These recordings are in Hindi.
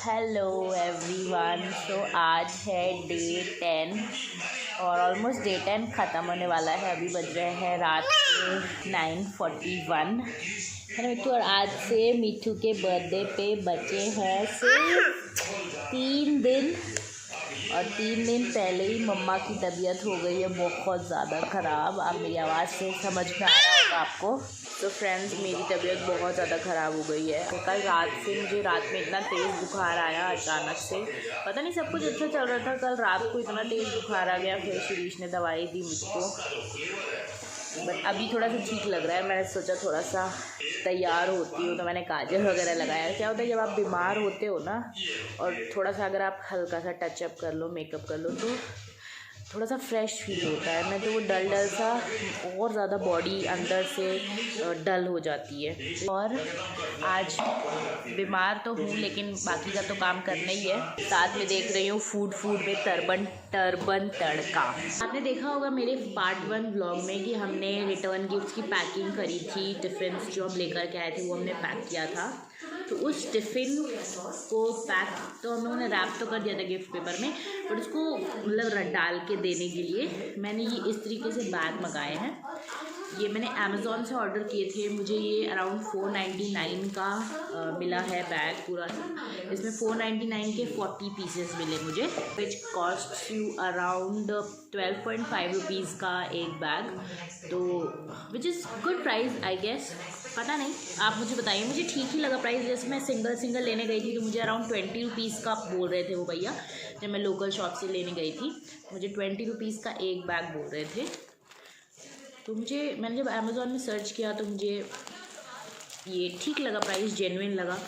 Hello everyone. सो आज है डे 10 और ऑलमोस्ट डे 10 ख़त्म होने वाला है। अभी बज रहे हैं रात के 9:41 है मिट्टू। और आज से मिट्टू के बर्थडे पे बचे हैं सिर्फ 3 दिन और 3 दिन पहले ही मम्मा की तबीयत हो गई है बहुत ज़्यादा ख़राब। आप मेरी आवाज़ से समझ में आ रहा होगा आपको। तो फ्रेंड्स, मेरी तबीयत बहुत ज़्यादा ख़राब हो गई है। तो कल रात से मुझे रात में इतना तेज़ बुखार आया अचानक से, पता नहीं सब कुछ अच्छा चल रहा था, कल रात को इतना तेज़ बुखार आ गया। फिर शिरीष ने दवाई दी मुझको, बट अभी थोड़ा सा ठीक लग रहा है। मैंने सोचा थोड़ा सा तैयार होती हूँ तो मैंने काजल वगैरह लगाया। क्या होता है जब आप बीमार होते हो ना, और थोड़ा सा अगर आप हल्का सा टचअप कर लो, मेकअप कर लो, तो थोड़ा सा फ्रेश फील होता है। मैं तो वो डल सा और ज़्यादा बॉडी अंदर से डल हो जाती है। और आज बीमार तो हूँ लेकिन बाकी का तो काम करना ही है। साथ में देख रही हूँ फूड में टर्बन तड़का। आपने देखा होगा मेरे पार्ट 1 व्लॉग में कि हमने रिटर्न गिफ्ट्स की पैकिंग करी थी। टिफ़िन जो हम लेकर के आए थे वो हमने पैक किया था। तो उस टिफ़िन को पैक तो हम लोगों ने रैप तो कर दिया था गिफ्ट पेपर में, बट उसको मतलब डाल के देने के लिए मैंने ये इस तरीके से बैग मंगाए हैं। ये मैंने अमेज़ॉन से ऑर्डर किए थे। मुझे ये अराउंड 499 का मिला है बैग पूरा। इसमें 499 के 40 पीसेस मिले मुझे, which cost you around 12.5 rupees का एक बैग। तो which is good price I guess. पता नहीं, आप मुझे बताइए। मुझे ठीक ही लगा प्राइस। जैसे मैं सिंगल लेने गई थी तो मुझे अराउंड 20 रुपीज़ का बोल रहे थे वो भैया। जब मैं लोकल शॉप से लेने गई थी मुझे 20 रुपीज़ का एक बैग बोल रहे थे। तो मैंने जब अमेज़ॉन में सर्च किया तो मुझे ये ठीक लगा, प्राइस जेन्युइन लगा,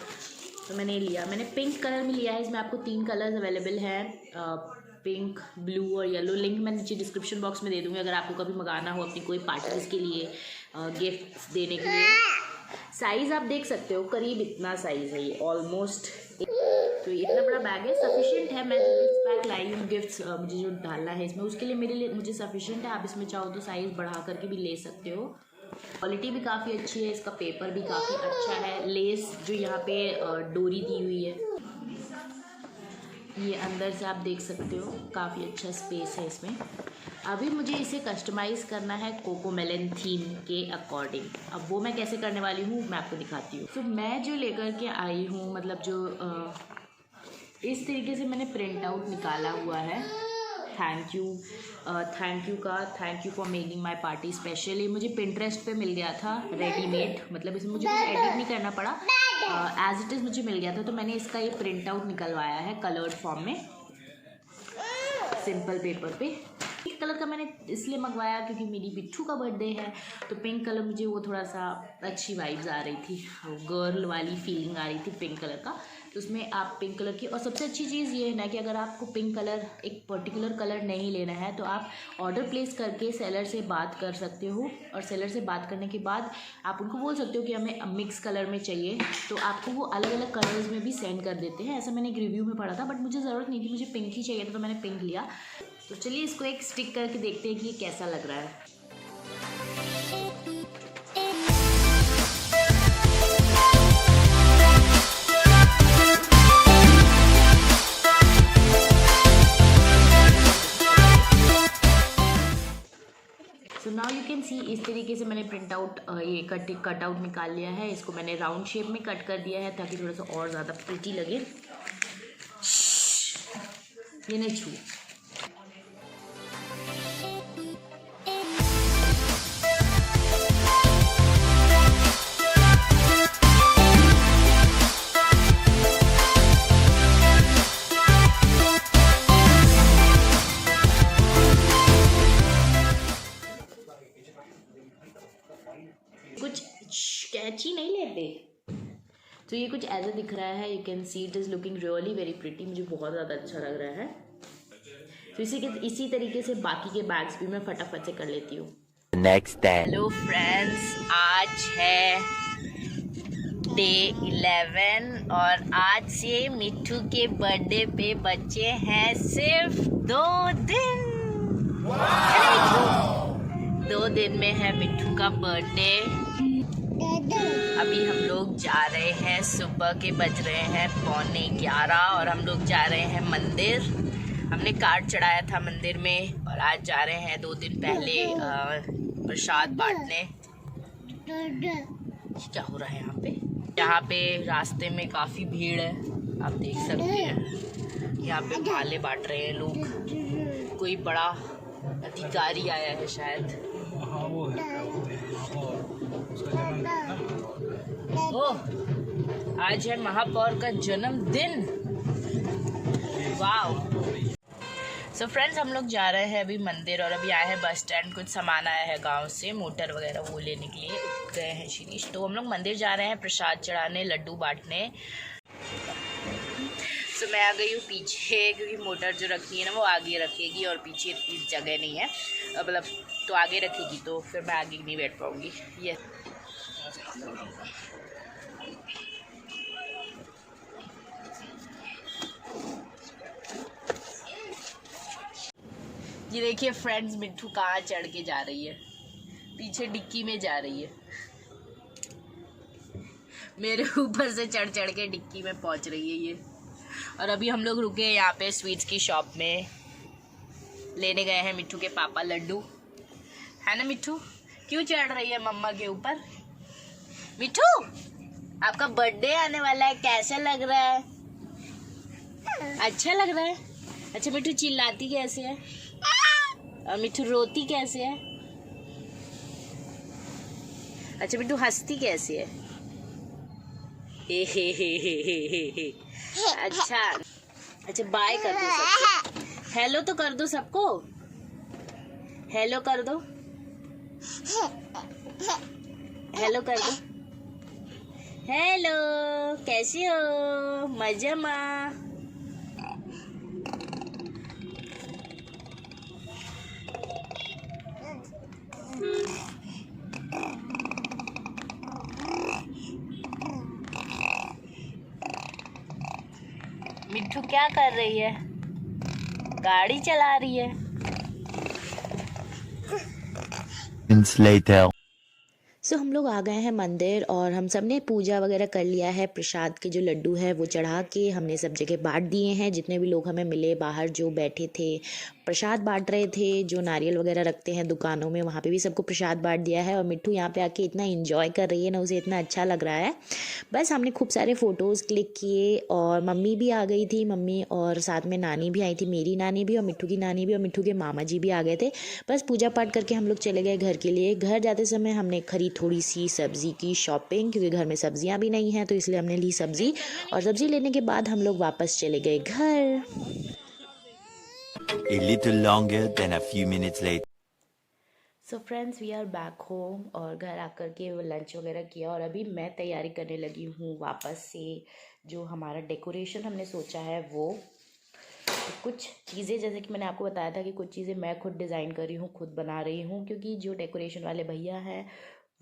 तो मैंने लिया। मैंने पिंक कलर में लिया है। इसमें आपको 3 कलर्स अवेलेबल हैं, पिंक, ब्लू और येलो। लिंक मैं नीचे डिस्क्रिप्शन बॉक्स में दे दूँगी अगर आपको कभी मंगाना हो अपनी कोई पार्टीज़ के लिए, गिफ्ट्स देने के लिए। साइज़ आप देख सकते हो, करीब इतना साइज़ है ये ऑलमोस्ट। तो ये इतना बड़ा बैग है, सफिशिएंट है। मैं गिफ्ट पैक लाई हूँ, गिफ्ट्स मुझे जो डालना है इसमें उसके लिए मुझे सफिशिएंट है। आप इसमें चाहो तो साइज़ बढ़ा करके भी ले सकते हो। क्वालिटी भी काफ़ी अच्छी है, इसका पेपर भी काफ़ी अच्छा है। लेस जो यहाँ पे डोरी दी हुई है, ये अंदर से आप देख सकते हो, काफ़ी अच्छा स्पेस है इसमें। अभी मुझे इसे कस्टमाइज़ करना है कोकोमेलन थीम के अकॉर्डिंग। अब वो मैं कैसे करने वाली हूँ मैं आपको दिखाती हूँ। तो मैं जो लेकर के आई हूँ, मतलब जो इस तरीके से मैंने प्रिंट आउट निकाला हुआ है। Thank you for making my party special. ये मुझे पिंटरेस्ट पे मिल गया था रेडीमेड, मतलब इसमें मुझे कुछ एडिट नहीं करना पड़ा, एज इट इज़ मुझे मिल गया था। तो मैंने इसका ये प्रिंट आउट निकलवाया है कलर्ड फॉर्म में, सिंपल पेपर पे। पिंक कलर का मैंने इसलिए मंगवाया क्योंकि मेरी बिट्ठू का बर्थडे है, तो पिंक कलर मुझे वो थोड़ा सा अच्छी वाइब्स आ रही थी, गर्ल वाली फीलिंग आ रही थी पिंक कलर का। तो उसमें आप पिंक कलर की, और सबसे अच्छी चीज़ ये है ना कि अगर आपको पिंक कलर, एक पर्टिकुलर कलर नहीं लेना है तो आप ऑर्डर प्लेस करके सेलर से बात कर सकते हो। और सेलर से बात करने के बाद आप उनको बोल सकते हो कि हमें मिक्स कलर में चाहिए, तो आपको वो अलग अलग कलर्स में भी सेंड कर देते हैं। ऐसा मैंने एक रिव्यू में पढ़ा था, बट मुझे ज़रूरत नहीं थी, मुझे पिंक ही चाहिए था तो मैंने पिंक लिया। तो चलिए इसको एक स्टिक करके देखते हैं कि ये कैसा लग रहा है। So now you can see, इस तरीके से मैंने प्रिंट आउट ये कट आउट निकाल लिया है। इसको मैंने राउंड शेप में कट कर दिया है ताकि थोड़ा सा और ज़्यादा प्रिटी लगे। ये नहीं छू। कुछ कैची नहीं लेते, तो ये कुछ ऐसा दिख रहा है। You can see it is looking really very pretty. मुझे बहुत ज़्यादा अच्छा लग रहा है। तो इसी तरीके से बाकी के बैग्स भी मैं फटाफट से कर लेती हूँ। Next day. हेलो फ्रेंड्स, आज है डे 11 और आज से मिट्टू के बर्थडे पे बचे हैं सिर्फ 2 दिन। 2 दिन में है मिट्टू का बर्थडे। अभी हम लोग जा रहे हैं, सुबह के बज रहे हैं 11:15 और हम लोग जा रहे हैं मंदिर। हमने कार्ड चढ़ाया था मंदिर में और आज जा रहे हैं 2 दिन पहले प्रसाद बांटने। क्या हो रहा है यहाँ पे? यहाँ पे रास्ते में काफ़ी भीड़ है, आप देख सकते हैं। यहाँ पे माले बांट रहे हैं लोग, कोई बड़ा अधिकारी आया है शायद। ओह, आज है महापौर का जन्मदिन। वाह। सो फ्रेंड्स, हम लोग जा रहे हैं अभी मंदिर और अभी आए हैं बस स्टैंड। कुछ सामान आया है गांव से, मोटर वगैरह वो लेने के लिए गए हैं शिरीष। तो हम लोग मंदिर जा रहे हैं प्रसाद चढ़ाने, लड्डू बांटने। सो मैं आ गई हूँ पीछे, क्योंकि मोटर जो रखी है ना वो आगे रखेगी और पीछे इतनी जगह नहीं है, मतलब तो आगे रखेगी तो फिर मैं आगे नहीं बैठ पाऊँगी। ये देखिए फ्रेंड्स, मिट्टू कहाँ चढ़ के जा रही है, पीछे डिक्की में जा रही है। मेरे ऊपर से चढ़ चढ़ के डिक्की में पहुंच रही है ये। और अभी हम लोग रुके यहाँ पे स्वीट्स की शॉप में, लेने गए हैं मिट्टू के पापा लड्डू, है ना मिट्टू? क्यों चढ़ रही है मम्मा के ऊपर? मिट्टू, आपका बर्थडे आने वाला है, कैसा लग रहा है? अच्छा लग रहा है? अच्छा मिट्टू चिल्लाती कैसे है और मिट्टू रोती कैसे है? अच्छा मिट्टू हंसती कैसे है? हे। अच्छा अच्छा, बाय कर दो सबको, हेलो तो कर दो सबको, हेलो कर दो, हेलो कर दो। हेलो, कैसे हो? मजा माँ। मिट्टू क्या कर रही है? गाड़ी चला रही है। सो हम लोग आ गए हैं मंदिर और हम सब ने पूजा वगैरह कर लिया है। प्रसाद के जो लड्डू है वो चढ़ा के हमने सब जगह बांट दिए हैं। जितने भी लोग हमें मिले, बाहर जो बैठे थे प्रसाद बांट रहे थे, जो नारियल वगैरह रखते हैं दुकानों में वहाँ पे भी सबको प्रसाद बांट दिया है। और मिट्टू यहाँ पे आके इतना एंजॉय कर रही है ना, उसे इतना अच्छा लग रहा है। बस हमने खूब सारे फ़ोटोज़ क्लिक किए और मम्मी भी आ गई थी, मम्मी और साथ में नानी भी आई थी, मेरी नानी भी और मिट्टू की नानी भी और मिट्टू के मामा जी भी आ गए थे। बस पूजा पाठ करके हम लोग चले गए घर के लिए। घर जाते समय हमने खरीद थोड़ी सी सब्ज़ी की शॉपिंग, क्योंकि घर में सब्जियां भी नहीं हैं तो इसलिए हमने ली सब्ज़ी। और सब्ज़ी लेने के बाद हम लोग वापस चले गए घर। A little longer than a few minutes later. So friends, we are back home और घर आकर के लंच वगैरह किया और अभी मैं तैयारी करने लगी हूँ वापस से। जो हमारा डेकोरेशन हमने सोचा है वो कुछ चीज़ें, जैसे कि मैंने आपको बताया था कि कुछ चीज़ें मैं खुद डिज़ाइन कर रही हूँ, खुद बना रही हूँ, क्योंकि जो डेकोरेशन वाले भैया हैं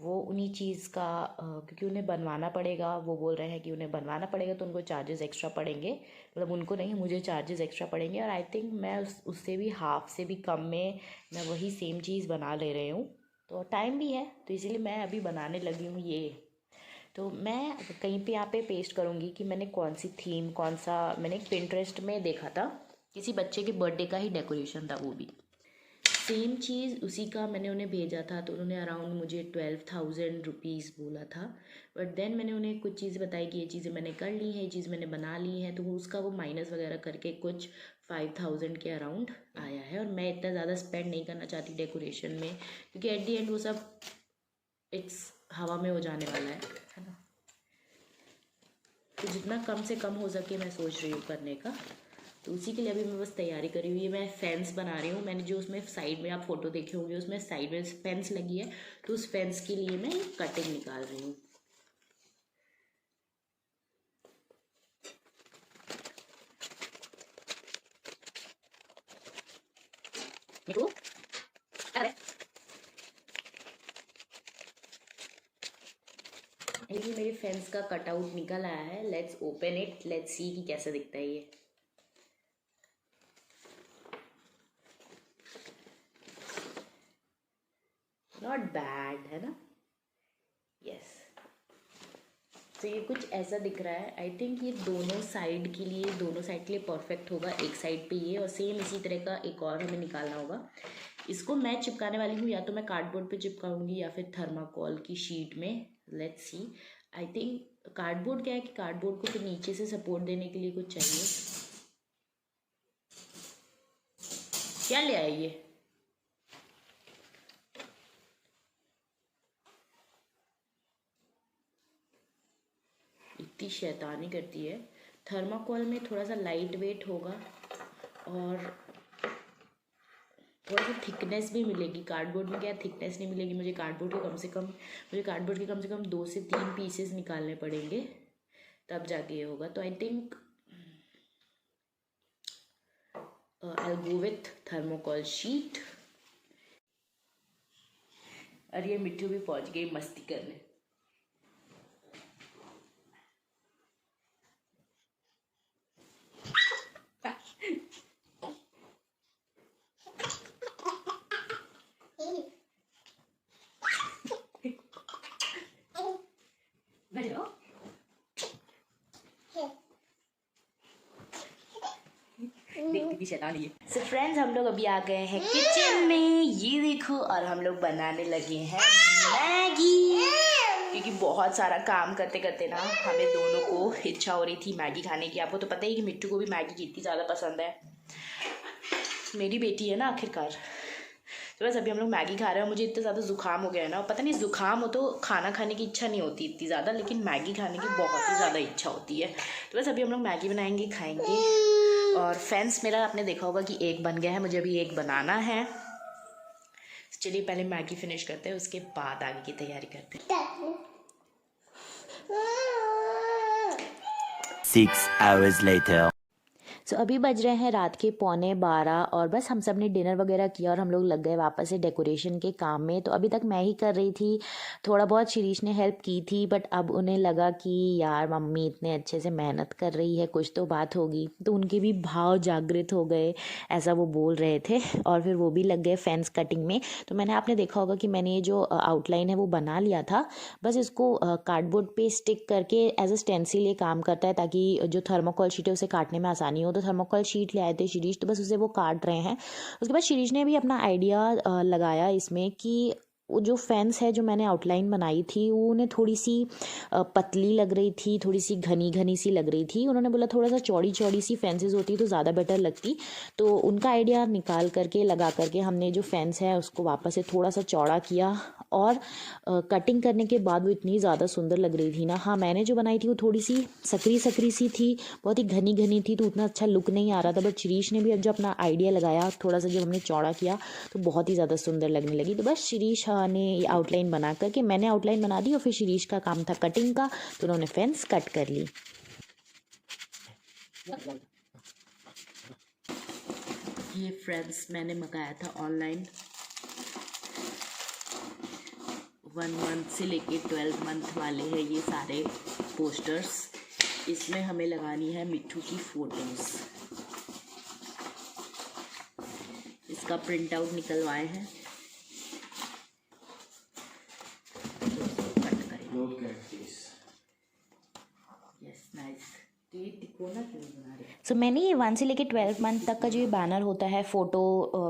वो उन्हीं चीज़ का क्योंकि उन्हें बनवाना पड़ेगा, वो बोल रहे हैं कि उन्हें बनवाना पड़ेगा तो उनको चार्जेस एक्स्ट्रा पड़ेंगे, मतलब उनको नहीं, मुझे चार्जेस एक्स्ट्रा पड़ेंगे। और आई थिंक मैं उससे भी हाफ से भी कम में मैं वही सेम चीज़ बना ले रही हूँ। तो टाइम भी है तो इसीलिए मैं अभी बनाने लगी हूँ ये। तो मैं कहीं पे यहाँ पे पेस्ट करूँगी कि मैंने कौन सी थीम, कौन सा, मैंने एक पिंटरेस्ट में देखा था, किसी बच्चे के बर्थडे का ही डेकोरेशन था, वो भी सेम चीज़ उसी का मैंने उन्हें भेजा था। तो उन्होंने अराउंड मुझे 12,000 रुपीज़ बोला था। बट देन मैंने उन्हें कुछ चीज़ें बताई कि ये चीज़ें मैंने कर ली हैं, ये चीज़ मैंने बना ली है, तो उसका वो माइनस वगैरह करके कुछ 5,000 के अराउंड आया है। और मैं इतना ज़्यादा स्पेंड नहीं करना चाहती डेकोरेशन में, क्योंकि एट दी एंड वो सब इट्स हवा में हो जाने वाला है ना। तो जितना कम से कम हो सके मैं सोच रही हूँ करने का। तो उसी के लिए अभी मैं बस तैयारी करी हुई है। मैं फेंस बना रही हूँ। मैंने जो उसमें साइड में आप फोटो देखे होंगे उसमें साइड में फेंस लगी है, तो उस फेंस के लिए मैं कटिंग निकाल रही हूँ। ये मेरे फेंस का कटआउट निकल आया है। Let's open it, let's see कि कैसा दिखता है ये। नॉट बैड है ना? यस। तो ये कुछ ऐसा दिख रहा है। आई थिंक ये दोनों साइड के लिए परफेक्ट होगा। एक साइड पे ये और सेम इसी तरह का एक और हमें निकालना होगा। इसको मैं चिपकाने वाली हूँ, या तो मैं कार्डबोर्ड पे चिपकाऊंगी या फिर थर्माकोल की शीट में। Let's see. I think cardboard क्या है कि कार्डबोर्ड को फिर नीचे से सपोर्ट देने के लिए कुछ चाहिए। क्या ले आए ये? इतनी शैतानी करती है। थर्माकोल में थोड़ा सा लाइट वेट होगा और थोड़ा सा थिकनेस भी मिलेगी। कार्डबोर्ड में क्या थिकनेस नहीं मिलेगी। मुझे कार्डबोर्ड के कम से कम 2 से 3 पीसेस निकालने पड़ेंगे, तब जाके ये होगा। तो I think I go with thermocol sheet. और ये मिट्टू भी पहुंच गई मस्ती करने। देखती थी शैतान ये। सो फ्रेंड्स, हम लोग अभी आ गए हैं किचन में। ये देखो, और हम लोग बनाने लगे हैं मैगी, क्योंकि बहुत सारा काम करते करते ना हमें दोनों को इच्छा हो रही थी मैगी खाने की। आपको तो पता ही कि मिट्टू को भी मैगी कितनी ज़्यादा पसंद है। मेरी बेटी है ना आखिरकार। तो बस अभी हम लोग मैगी खा रहे हैं। मुझे इतना ज़्यादा ज़ुकाम हो गया है ना, पता नहीं ज़ुकाम हो तो खाना खाने की इच्छा नहीं होती इतनी ज़्यादा, लेकिन मैगी खाने की बहुत ही ज़्यादा इच्छा होती है। तो बस अभी हम लोग मैगी बनाएंगे, खाएंगे। और फ्रेंड्स, मेरा आपने देखा होगा कि एक बन गया है, मुझे अभी एक बनाना है। चलिए पहले मैगी फिनिश करते हैं, उसके बाद आगे की तैयारी करते हैं। 6 hours later. सो अभी बज रहे हैं रात के 11:15 और बस हम सब ने डिनर वगैरह किया और हम लोग लग गए वापस से डेकोरेशन के काम में। तो अभी तक मैं ही कर रही थी, थोड़ा बहुत शिरीष ने हेल्प की थी, बट अब उन्हें लगा कि यार मम्मी इतने अच्छे से मेहनत कर रही है, कुछ तो बात होगी। तो उनके भी भाव जागृत हो गए, ऐसा वो बोल रहे थे। और फिर वो भी लग गए फेंस कटिंग में। तो मैंने आपने देखा होगा कि मैंने ये जो आउटलाइन है वो बना लिया था। बस इसको कार्डबोर्ड पे स्टिक करके एज अ स्टेंसिल ये काम करता है, ताकि जो थर्माकोल शीट है उसे काटने में आसानी हो। तो थर्माकोल शीट ले आए थे शिरीष, तो बस उसे वो काट रहे हैं। उसके बाद शिरीष ने भी अपना आइडिया लगाया इसमें कि वो जो फेंस है जो मैंने आउटलाइन बनाई थी वो उन्हें थोड़ी सी पतली लग रही थी, थोड़ी सी घनी घनी सी लग रही थी। उन्होंने बोला थोड़ा सा चौड़ी चौड़ी सी फेंसेस होती तो ज़्यादा बेटर लगती। तो उनका आइडिया निकाल करके लगा करके हमने जो फेंस है उसको वापस से थोड़ा सा चौड़ा किया। और कटिंग करने के बाद वो इतनी ज़्यादा सुंदर लग रही थी ना। हाँ, मैंने जो बनाई थी वो थोड़ी सी सकरी सकरी सी थी, बहुत ही घनी घनी थी, तो उतना अच्छा लुक नहीं आ रहा था। बट शिरीष ने भी अब जो अपना आइडिया लगाया, थोड़ा सा जब हमने चौड़ा किया तो बहुत ही ज़्यादा सुंदर लगने लगी। तो बस शिरीष ने ये आउटलाइन बना करके, मैंने आउटलाइन बना दी और फिर शिरीष का काम था कटिंग का, तो उन्होंने फेंस कट कर ली। ये फ्रेंड्स मैंने मंगाया था ऑनलाइन। 1 मंथ से लेके 12 मंथ वाले हैं ये सारे पोस्टर्स। इसमें हमें लगानी है मिट्टू की फोटोज। इसका प्रिंट आउट निकलवाए हैं। Yes, nice. सो मैंने ये 1 से लेके 12 मंथ तक का जो ये बैनर होता है, फ़ोटो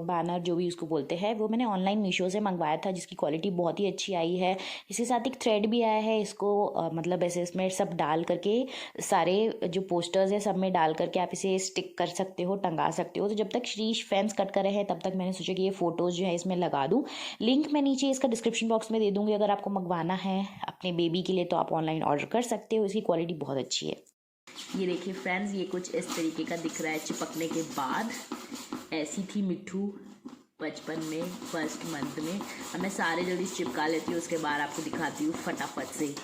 बैनर जो भी उसको बोलते हैं, वो मैंने ऑनलाइन मीशो से मंगवाया था, जिसकी क्वालिटी बहुत ही अच्छी आई है। इसके साथ एक थ्रेड भी आया है। इसको मतलब ऐसे इसमें सब डाल करके, सारे जो पोस्टर्स है सब में डाल करके आप इसे स्टिक कर सकते हो, टंगा सकते हो। तो जब तक शिरीष फेंस कट कर रहे हैं तब तक मैंने सोचा कि ये फ़ोटोज़ जो है इसमें लगा दूँ। लिंक मैं नीचे इसका डिस्क्रिप्शन बॉक्स में दे दूँगी। अगर आपको मंगवाना है अपने बेबी के लिए तो आप ऑनलाइन ऑर्डर कर सकते हो। इसकी क्वालिटी बहुत अच्छी है। ये देखिए फ्रेंड्स, ये कुछ इस तरीके का दिख रहा है चिपकने के बाद। ऐसी थी मिट्टू बचपन में, फर्स्ट मंथ में। अब मैं सारे जल्दी चिपका लेती हूँ, उसके बाद आपको दिखाती हूँ फटाफट से।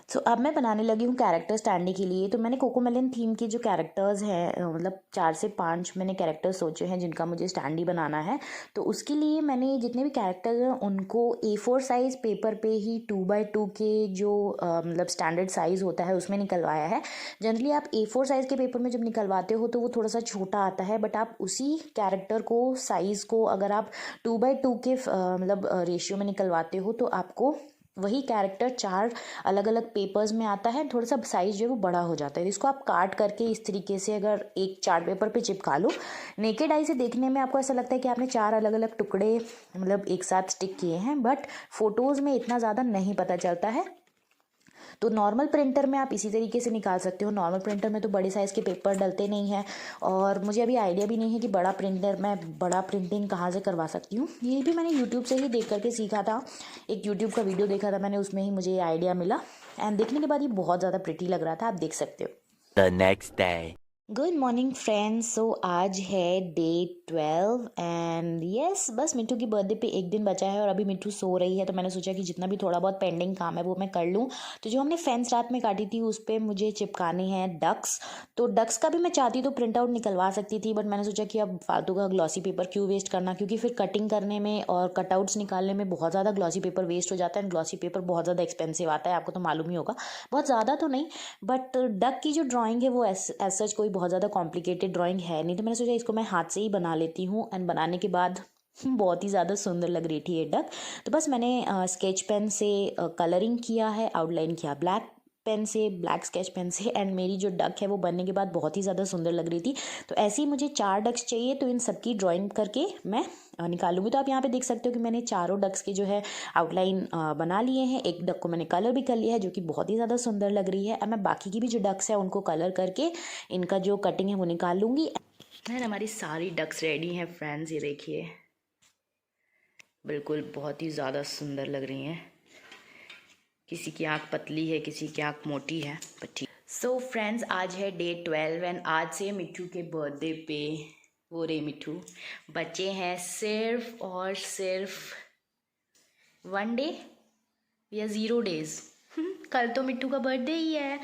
सो अब मैं बनाने लगी हूँ कैरेक्टर स्टैंडी के लिए। तो मैंने कोकोमेलन थीम के जो कैरेक्टर्स हैं, मतलब 4 से 5 मैंने कैरेक्टर्स सोचे हैं जिनका मुझे स्टैंडी बनाना है। तो उसके लिए मैंने जितने भी कैरेक्टर्स हैं उनको A4 साइज़ पेपर पे ही 2x2 के जो मतलब स्टैंडर्ड साइज़ होता है उसमें निकलवाया है। जनरली आप A4 साइज़ के पेपर में जब निकलवाते हो तो वो थोड़ा सा छोटा आता है, बट आप उसी कैरेक्टर को साइज़ को अगर आप 2x2 के मतलब रेशियो में निकलवाते हो तो आपको वही कैरेक्टर 4 अलग अलग पेपर्स में आता है, थोड़ा सा साइज़ जो है वो बड़ा हो जाता है। इसको आप काट करके इस तरीके से अगर एक चार्ट पेपर पे चिपका लो, नेकेड आई से देखने में आपको ऐसा लगता है कि आपने 4 अलग अलग टुकड़े मतलब एक साथ स्टिक किए हैं, बट फोटोज़ में इतना ज़्यादा नहीं पता चलता है। तो नॉर्मल प्रिंटर में आप इसी तरीके से निकाल सकते हो। नॉर्मल प्रिंटर में तो बड़े साइज़ के पेपर डलते नहीं हैं, और मुझे अभी आइडिया भी नहीं है कि बड़ा प्रिंटर मैं बड़ा प्रिंटिंग कहाँ से करवा सकती हूँ। ये भी मैंने यूट्यूब से ही देख करके सीखा था। एक यूट्यूब का वीडियो देखा था मैंने, उसमें ही मुझे ये आइडिया मिला, एंड देखने के बाद ये बहुत ज़्यादा प्रिटी लग रहा था, आप देख सकते हो। The next day. Good morning friends. So आज है डे 12 एंड यस, बस मिट्टू की बर्थडे पे एक दिन बचा है और अभी मिट्टू सो रही है, तो मैंने सोचा कि जितना भी थोड़ा बहुत पेंडिंग काम है वो मैं कर लूँ। तो जो हमने फेंस रात में काटी थी उस पर मुझे चिपकाने हैं डक्स। तो डक्स का भी मैं चाहती तो प्रिंट आउट निकलवा सकती थी, बट मैंने सोचा कि अब फालतू का ग्लॉसी पेपर क्यों वेस्ट करना, क्योंकि फिर कटिंग करने में और कटआउट्स निकालने में बहुत ज़्यादा ग्लॉसी पेपर वेस्ट हो जाता है। ग्लॉसी पेपर बहुत ज़्यादा एक्सपेंसिव आता है, आपको तो मालूम ही होगा। बहुत ज़्यादा तो नहीं, बट डक की जो ड्राइंग है वो एज सच कोई बहुत ज़्यादा कॉम्प्लिकेटेड ड्राइंग है नहीं, तो मैंने सोचा इसको मैं हाथ से ही बना लेती हूँ। एंड बनाने के बाद बहुत ही ज़्यादा सुंदर लग रही थी ये डक। तो बस मैंने स्केच पेन से कलरिंग किया है, आउटलाइन किया ब्लैक पेन से, ब्लैक स्केच पेन से, एंड मेरी जो डक है वो बनने के बाद बहुत ही ज़्यादा सुंदर लग रही थी। तो ऐसे ही मुझे 4 डक्स चाहिए, तो इन सबकी ड्राइंग करके मैं निकालूंगी। तो आप यहाँ पे देख सकते हो कि मैंने चारों डक्स के जो है आउटलाइन बना लिए हैं। एक डक को मैंने कलर भी कर लिया है जो कि बहुत ही ज़्यादा सुंदर लग रही है। अब मैं बाकी की भी जो डक्स है उनको कलर करके इनका जो कटिंग है वो निकाल लूँगी। एंड हमारी सारी डक्स रेडी हैं फ्रेंड्स, ये देखिए बिल्कुल बहुत ही ज़्यादा सुंदर लग रही हैं। किसी की आँख पतली है, किसी की आँख मोटी है, पर ठीक। सो फ्रेंड्स, आज है डे 12 एंड आज से मिट्टू के बर्थडे पे वो रे मिट्टू बचे हैं सिर्फ और सिर्फ 1 डे या 0 डेज़। कल तो मिट्टू का बर्थडे ही है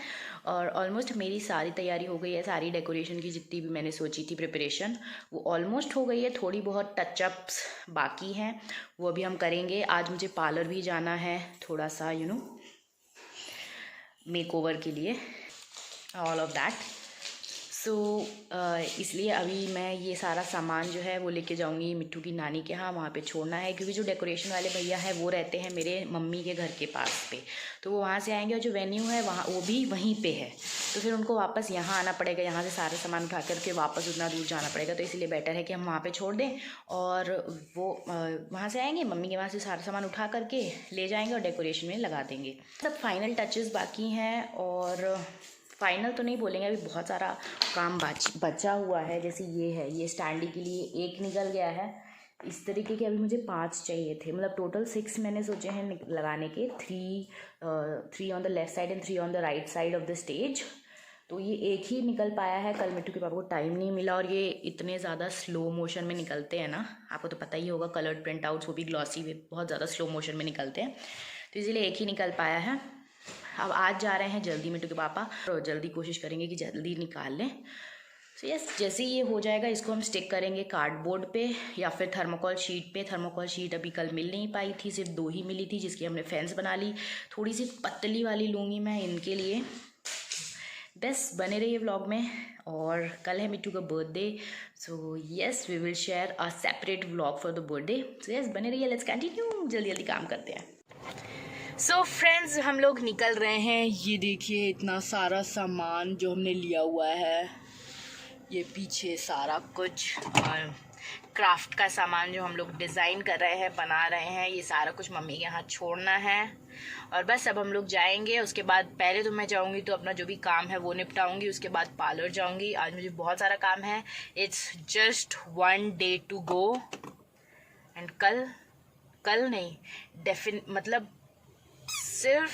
और ऑलमोस्ट मेरी सारी तैयारी हो गई है। सारी डेकोरेशन की जितनी भी मैंने सोची थी प्रिपरेशन वो ऑलमोस्ट हो गई है। थोड़ी बहुत टचअप्स बाकी हैं, वो अभी हम करेंगे। आज मुझे पार्लर भी जाना है थोड़ा सा मेकओवर के लिए, ऑल ऑफ दैट। सो इसलिए अभी मैं ये सारा सामान जो है वो लेके जाऊंगी मिट्टू की नानी के यहाँ, वहाँ पे छोड़ना है, क्योंकि जो डेकोरेशन वाले भैया हैं वो रहते हैं मेरे मम्मी के घर के पास पे, तो वो वहाँ से आएंगे और जो वेन्यू है वहाँ वो भी वहीं पे है, तो फिर उनको वापस यहाँ आना पड़ेगा, यहाँ से सारा सामान उठा करके वापस उतना दूर जाना पड़ेगा। तो इसलिए बेटर है कि हम वहाँ पर छोड़ दें और वो वहाँ से आएंगे, मम्मी के वहाँ से सारा सामान उठा करके ले जाएंगे और डेकोरेशन में लगा देंगे। सब फाइनल टचेस बाकी हैं, और फाइनल तो नहीं बोलेंगे, अभी बहुत सारा काम बचा हुआ है। जैसे ये स्टैंडी के लिए 1 निकल गया है, इस तरीके के अभी मुझे 5 चाहिए थे, मतलब टोटल 6 मैंने सोचे हैं लगाने के। 3 on the left side and 3 on the right side of the stage. तो ये एक ही निकल पाया है, कल मिट्टू के पापा को टाइम नहीं मिला, और ये इतने ज़्यादा स्लो मोशन में निकलते हैं ना, आपको तो पता ही होगा, कलर्ड प्रिंट आउट्स वो भी ग्लॉसी में बहुत ज़्यादा स्लो मोशन में निकलते हैं, तो इसीलिए एक ही निकल पाया है। अब आज जा रहे हैं जल्दी मिट्टू के पापा, और जल्दी कोशिश करेंगे कि जल्दी निकाल लें। सो यस, जैसे ही ये हो जाएगा इसको हम स्टिक करेंगे कार्डबोर्ड पे या फिर थर्मोकॉल शीट पे। थर्मोकॉल शीट अभी कल मिल नहीं पाई थी, सिर्फ 2 ही मिली थी, जिसकी हमने फेंस बना ली। थोड़ी सी पतली वाली लूँगी मैं इनके लिए। बस बने रहिए व्लॉग में, और कल है मिट्टू का birthday, so yes we will share a separate vlog for the birthday. So yes बने रहिए, लेट्स कंटिन्यू, जल्दी जल्दी काम करते हैं। सो फ्रेंड्स, हम लोग निकल रहे हैं। ये देखिए इतना सारा सामान जो हमने लिया हुआ है, ये पीछे सारा कुछ क्राफ्ट का सामान जो हम लोग डिज़ाइन कर रहे हैं, बना रहे हैं, ये सारा कुछ मम्मी के यहाँ छोड़ना है। और बस अब हम लोग जाएंगे, उसके बाद पहले तो मैं जाऊंगी तो अपना जो भी काम है वो निपटाऊंगी, उसके बाद पार्लर जाऊंगी। आज मुझे बहुत सारा काम है, it's just 1 day to go, and कल नहीं, मतलब सिर्फ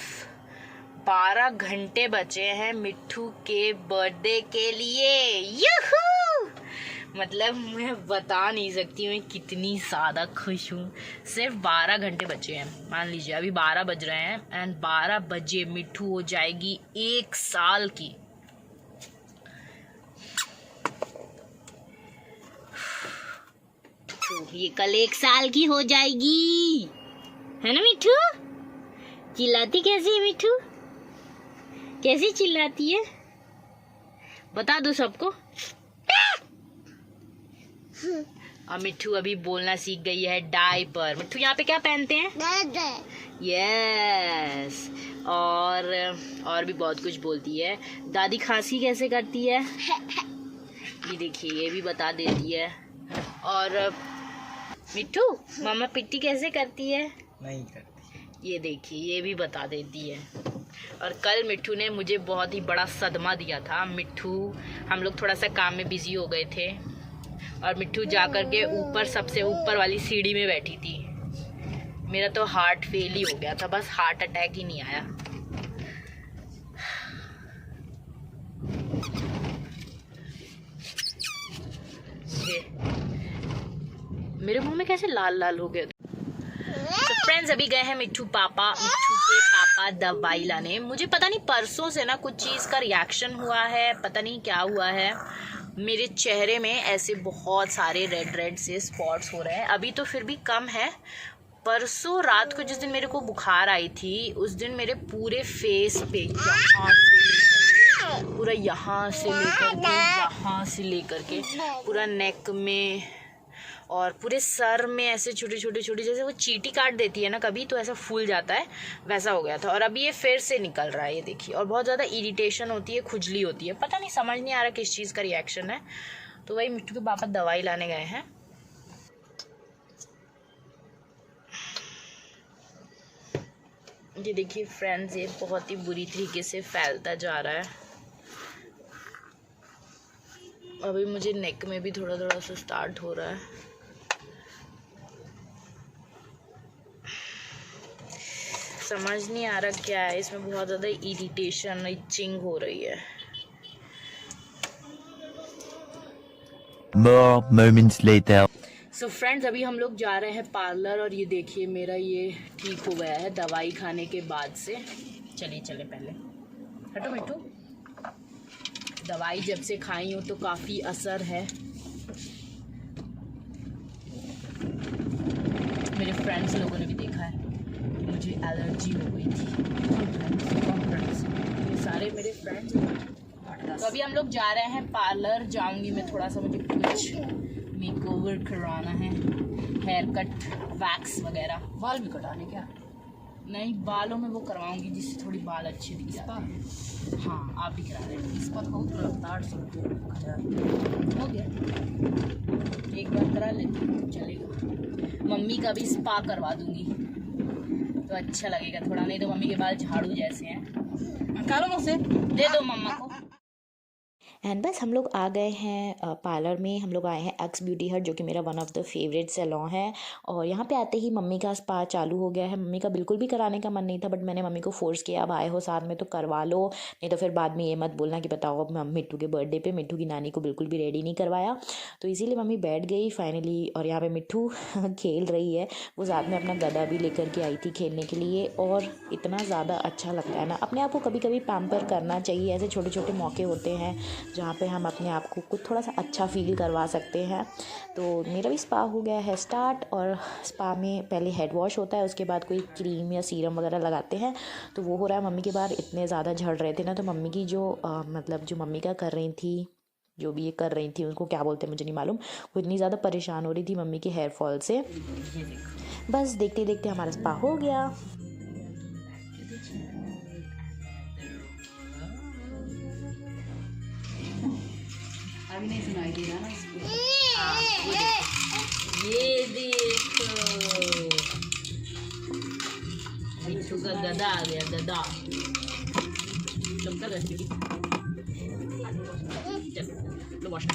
12 घंटे बचे हैं मिट्टू के बर्थडे के लिए। यूहू! मतलब मैं बता नहीं सकती मैं कितनी ज़्यादा खुश हूँ। सिर्फ 12 घंटे बचे हैं, मान लीजिए अभी 12 बज रहे हैं, एंड 12 बजे मिट्टू हो जाएगी 1 साल की। तो ये कल 1 साल की हो जाएगी, है ना मिट्टू? चिल्लाती कैसी है मिट्टू? कैसी चिल्लाती है बता दो सबको। और मिट्टू अभी बोलना सीख गई है डायपर। मिट्टू यहाँ पे क्या पहनते हैं? यस। और भी बहुत कुछ बोलती है। दादी खांसी कैसे करती है ये देखिए, ये भी बता देती है। और मिट्टू, मामा पिट्टी कैसे करती है? नहीं करती। ये देखिए, ये भी बता देती है। और कल मिट्टू ने मुझे बहुत ही बड़ा सदमा दिया था। मिट्टू, हम लोग थोड़ा सा काम में बिजी हो गए थे और मिट्टू जा कर के ऊपर, सबसे ऊपर वाली सीढ़ी में बैठी थी। मेरा तो हार्ट फेल ही हो गया था, बस हार्ट अटैक ही नहीं आया। मेरे मुंह में कैसे लाल लाल हो गया। तो फ्रेंड्स, अभी गए हैं मिट्टू के पापा दवाई लाने। मुझे पता नहीं परसों से ना कुछ चीज़ का रिएक्शन हुआ है, पता नहीं क्या हुआ है। मेरे चेहरे में ऐसे बहुत सारे रेड से स्पॉट्स हो रहे हैं। अभी तो फिर भी कम है। परसों रात को जिस दिन मेरे को बुखार आई थी, उस दिन मेरे पूरे फेस पे, यहाँ से लेकर के पूरा नेक में और पूरे सर में ऐसे छोटे छोटे जैसे वो चींटी काट देती है ना कभी, तो ऐसा फूल जाता है, वैसा हो गया था। और अभी ये फिर से निकल रहा है, ये देखिए। और बहुत ज़्यादा इरिटेशन होती है, खुजली होती है, पता नहीं, समझ नहीं आ रहा किस चीज़ का रिएक्शन है। तो वही मिट्टू के पापा दवाई लाने गए हैं। ये देखिए फ्रेंड्स, ये बहुत ही बुरी तरीके से फैलता जा रहा है। अभी मुझे नेक में भी थोड़ा थोड़ा सा स्टार्ट हो रहा है। समझ नहीं आ रहा क्या है इसमें, बहुत ज़्यादा इरिटेशन, इचिंग हो रही है। More moments later. So friends, अभी हम लोग जा रहे हैं पार्लर और ये देखिए मेरा ये ठीक हो गया है दवाई खाने के बाद से। चले पहले हटो मिट्टू। दवाई जब से खाई हूँ तो काफ़ी असर है। मेरे फ्रेंड्स लोगों ने भी देखा है कि मुझे एलर्जी हो गई थी। ये सारे मेरे फ्रेंड्स। तो अभी हम लोग जा रहे हैं पार्लर। जाऊंगी मैं, थोड़ा सा मुझे कुछ मेकओवर करवाना है, हेयर कट, वैक्स वगैरह। बाल भी कटाने क्या? नहीं, बालों में वो करवाऊंगी जिससे थोड़ी बाल अच्छे दिख जाते हैं। हाँ, आप भी करा रहे हैं। इसका बहुत रफ्तार से हो गया, एक बार करा लेते हैं, चलेगा। मम्मी का भी स्पा करवा दूंगी तो अच्छा लगेगा थोड़ा, नहीं तो मम्मी के बाल झाड़ू जैसे हैं। निकालो मुझसे, दे दो मम्मा को। एंड बस हम लोग आ गए हैं पार्लर में। हम लोग आए हैं एक्स ब्यूटी हट, जो कि मेरा one of the favourite salon है। और यहाँ पे आते ही मम्मी का स्पा चालू हो गया है। मम्मी का बिल्कुल भी कराने का मन नहीं था, बट मैंने मम्मी को फोर्स किया, अब आए हो साथ में तो करवा लो, नहीं तो फिर बाद में ये मत बोलना कि बताओ अब मिट्टू के बर्थडे पे मिट्टू की नानी को बिल्कुल भी रेडी नहीं करवाया। तो इसीलिए मम्मी बैठ गई फाइनली। और यहाँ पर मिट्टू खेल रही है, वो साथ में अपना गदा भी लेकर के आई थी खेलने के लिए। और इतना ज़्यादा अच्छा लगता है ना, अपने आप को कभी कभी पैम्पर करना चाहिए। ऐसे छोटे छोटे मौके होते हैं जहाँ पे हम अपने आप को कुछ थोड़ा सा अच्छा फील करवा सकते हैं। तो मेरा भी स्पा हो गया है स्टार्ट। और स्पा में पहले हेड वॉश होता है, उसके बाद कोई क्रीम या सीरम वगैरह लगाते हैं, तो वो हो रहा है। मम्मी के बाल इतने ज़्यादा झड़ रहे थे ना, तो मम्मी की जो मतलब जो मम्मी का कर रही थी, जो भी ये कर रही थी, उनको क्या बोलते हैं मुझे नहीं मालूम, वो इतनी ज़्यादा परेशान हो रही थी मम्मी के हेयर फॉल से। बस देखते देखते हमारा स्पा हो गया। अभी नहीं सुनाई दे रहा ना इसको। ये देखो मिट्टू का गदा आ गया, गदा चमका करती थी। चलो वॉश।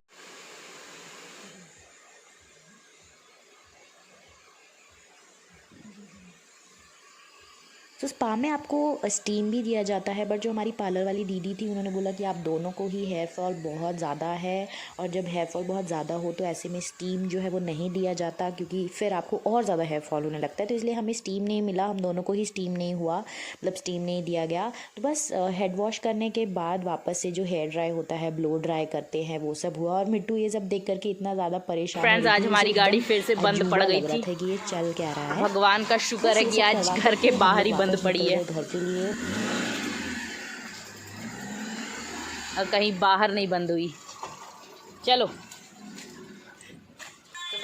तो स्पा में आपको स्टीम भी दिया जाता है, बट जो हमारी पार्लर वाली दीदी थी उन्होंने बोला कि आप दोनों को ही हेयर फॉल बहुत ज़्यादा है, और जब हेयर फॉल बहुत ज़्यादा हो तो ऐसे में स्टीम जो है वो नहीं दिया जाता, क्योंकि फिर आपको और ज़्यादा हेयर फॉल होने लगता है। तो इसलिए हमें स्टीम नहीं मिला, हम दोनों को ही स्टीम नहीं हुआ, मतलब स्टीम नहीं दिया गया। तो बस हेड वॉश करने के बाद वापस से जो हेयर ड्राई होता है, ब्लो ड्राई करते हैं, वो सब हुआ। और मिट्टू ये सब देख करके इतना ज़्यादा परेशान। फ्रेंड्स, आज हमारी गाड़ी फिर से बंद पड़ गई थी कि ये चल क्या रहा है। भगवान का शुक्र है कि आज घर के बाहर ही बंद पड़ी है, घर के लिए। और कहीं बाहर नहीं बंद हुई। चलो। तो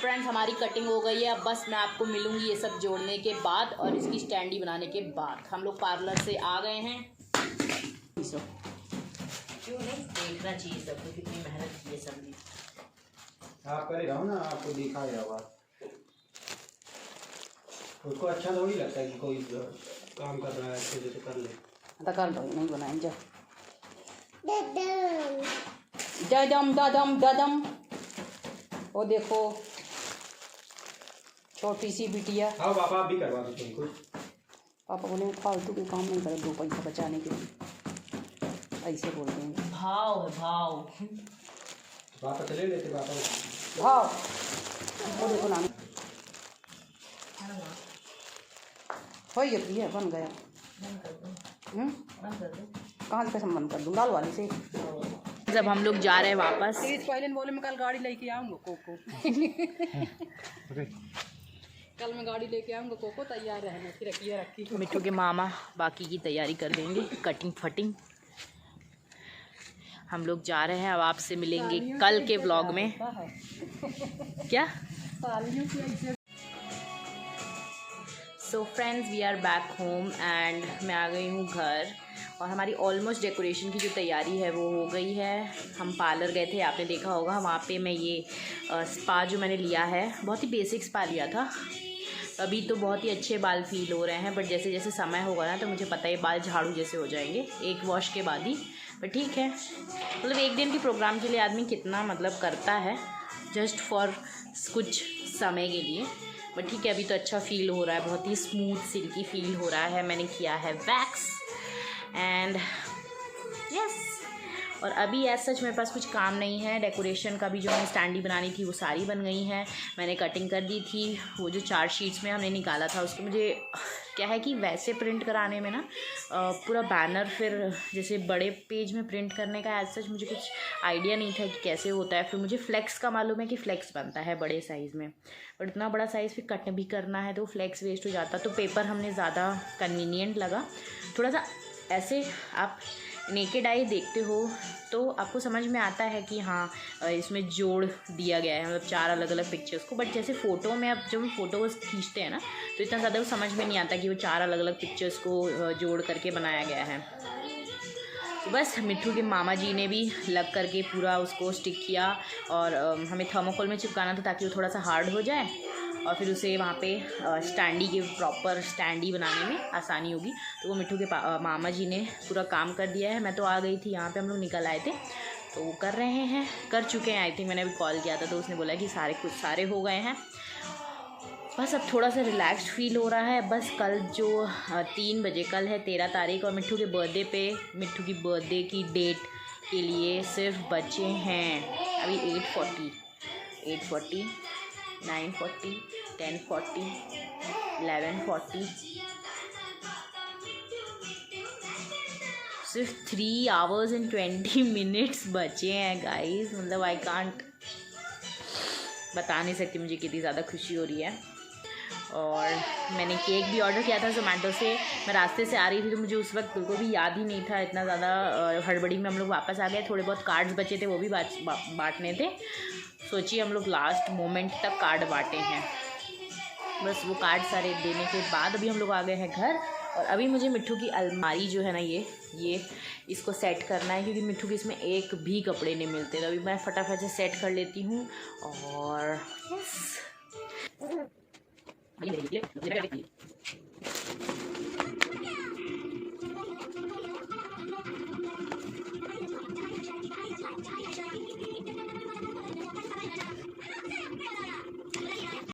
फ्रेंड्स हमारी कटिंग हो गई है। अब बस मैं आपको मिलूंगी ये सब जोड़ने के बाद और इसकी स्टैंडी बनाने के बाद। हम लोग पार्लर से आ गए हैं। क्यों नहीं देखना चाहिए सबको कितनी मेहनत की है सबने। आप करे रहो ना, आपको दिखा रहा उसको अच्छा थोड़ी लगता है कि कोई काम कर रहा है अच्छे से तो कर ले। तो कर दो, नहीं बनाए जा ददम ददम ददम। वो देखो छोटी सी बिटिया। हाँ पापा आप भी करवा दो तुम कुछ। पापा बोले फालतू के काम नहीं करे, 2 पैसा बचाने के लिए ऐसे बोलते हैं। भाव है भाव। पापा चले लेते पापा भाव। वो देखो नानी हो गया, बन गया। कहाँ से कैसे बंद कर दूँ? दाल वाली से। जब हम लोग जा रहे हैं वापस, पहले बोले मैं कल गाड़ी लेके आऊँगा कोको। कल मैं गाड़ी लेके आऊँगा कोको, तैयार रहना। फिर रखी मिट्टू के मामा बाकी की तैयारी कर देंगे, कटिंग फटिंग। हम लोग जा रहे हैं। अब आपसे मिलेंगे कल के व्लॉग में। क्या? So friends we are back home and मैं आ गई हूँ घर और हमारी ऑलमोस्ट डेकोरेशन की जो तैयारी है वो हो गई है। हम पार्लर गए थे, आपने देखा होगा। वहाँ पे मैं ये स्पा जो मैंने लिया है, बहुत ही बेसिक स्पा लिया था। अभी तो बहुत ही अच्छे बाल फील हो रहे हैं, बट जैसे जैसे समय होगा ना तो मुझे पता है बाल झाड़ू जैसे हो जाएंगे एक वॉश के बाद ही। बट ठीक है, मतलब एक दिन के प्रोग्राम के लिए आदमी कितना मतलब करता है, जस्ट फॉर कुछ समय के लिए। बट ठीक है, अभी तो अच्छा फील हो रहा है, बहुत ही स्मूथ सिल्की फील हो रहा है। मैंने किया है वैक्स एंड यस। और अभी एज सच मेरे पास कुछ काम नहीं है। डेकोरेशन का भी जो मैंने स्टैंडी बनानी थी वो सारी बन गई हैं। मैंने कटिंग कर दी थी। वो जो 4 शीट्स में हमने निकाला था उसको मुझे क्या है कि वैसे प्रिंट कराने में ना पूरा बैनर फिर जैसे बड़े पेज में प्रिंट करने का एज सच मुझे कुछ आइडिया नहीं था कि कैसे होता है। फिर मुझे फ्लेक्स का मालूम है कि फ्लेक्स बनता है बड़े साइज़ में, बट इतना बड़ा साइज़ फिर कट भी करना है तो फ्लेक्स वेस्ट हो जाता। तो पेपर हमने ज़्यादा कन्वीनियंट लगा। थोड़ा सा ऐसे आप नेकेड आई देखते हो तो आपको समझ में आता है कि हाँ इसमें जोड़ दिया गया है, मतलब 4 अलग अलग पिक्चर्स को। बट जैसे फ़ोटो में अब जब फ़ोटो खींचते हैं ना तो इतना ज़्यादा वो समझ में नहीं आता कि वो 4 अलग अलग पिक्चर्स को जोड़ करके बनाया गया है। तो बस मिट्टू के मामा जी ने भी लग करके पूरा उसको स्टिक किया और हमें थर्मोकोल में चिपकाना था ताकि वो थोड़ा सा हार्ड हो जाए और फिर उसे वहाँ पे स्टैंडी के प्रॉपर स्टैंडी बनाने में आसानी होगी। तो वो मिट्टू के मामा जी ने पूरा काम कर दिया है। मैं तो आ गई थी, यहाँ पे हम लोग निकल आए थे तो वो कर रहे हैं, कर चुके हैं। आई थिंक मैंने अभी कॉल किया था तो उसने बोला कि सारे हो गए हैं। बस अब थोड़ा सा रिलैक्स्ड फील हो रहा है। बस कल जो 3 बजे, कल है 13 तारीख और मिट्टू के बर्थडे पे, मिट्टू की बर्थडे की डेट के लिए सिर्फ बचे हैं अभी 8:40, 9:40, 10:40, 11:40, सिर्फ 3 hours and 20 minutes बचे हैं गाइस। मतलब आई कांट बता नहीं सकती मुझे कितनी ज़्यादा खुशी हो रही है। और मैंने केक भी ऑर्डर किया था जोमेटो से। मैं रास्ते से आ रही थी तो मुझे उस वक्त बिल्कुल भी याद ही नहीं था, इतना ज़्यादा हड़बड़ी में हम लोग वापस आ गए। थोड़े बहुत कार्ड्स बचे थे वो भी बांटने थे। सोचिए हम लोग लास्ट मोमेंट तक कार्ड बांटे हैं। बस वो कार्ड सारे देने के बाद अभी हम लोग आ गए हैं घर। और अभी मुझे मिट्टू की अलमारी जो है ना ये इसको सेट करना है क्योंकि मिट्टू के इसमें एक भी कपड़े नहीं मिलते। तो अभी मैं फटाफट से सेट कर लेती हूँ और यस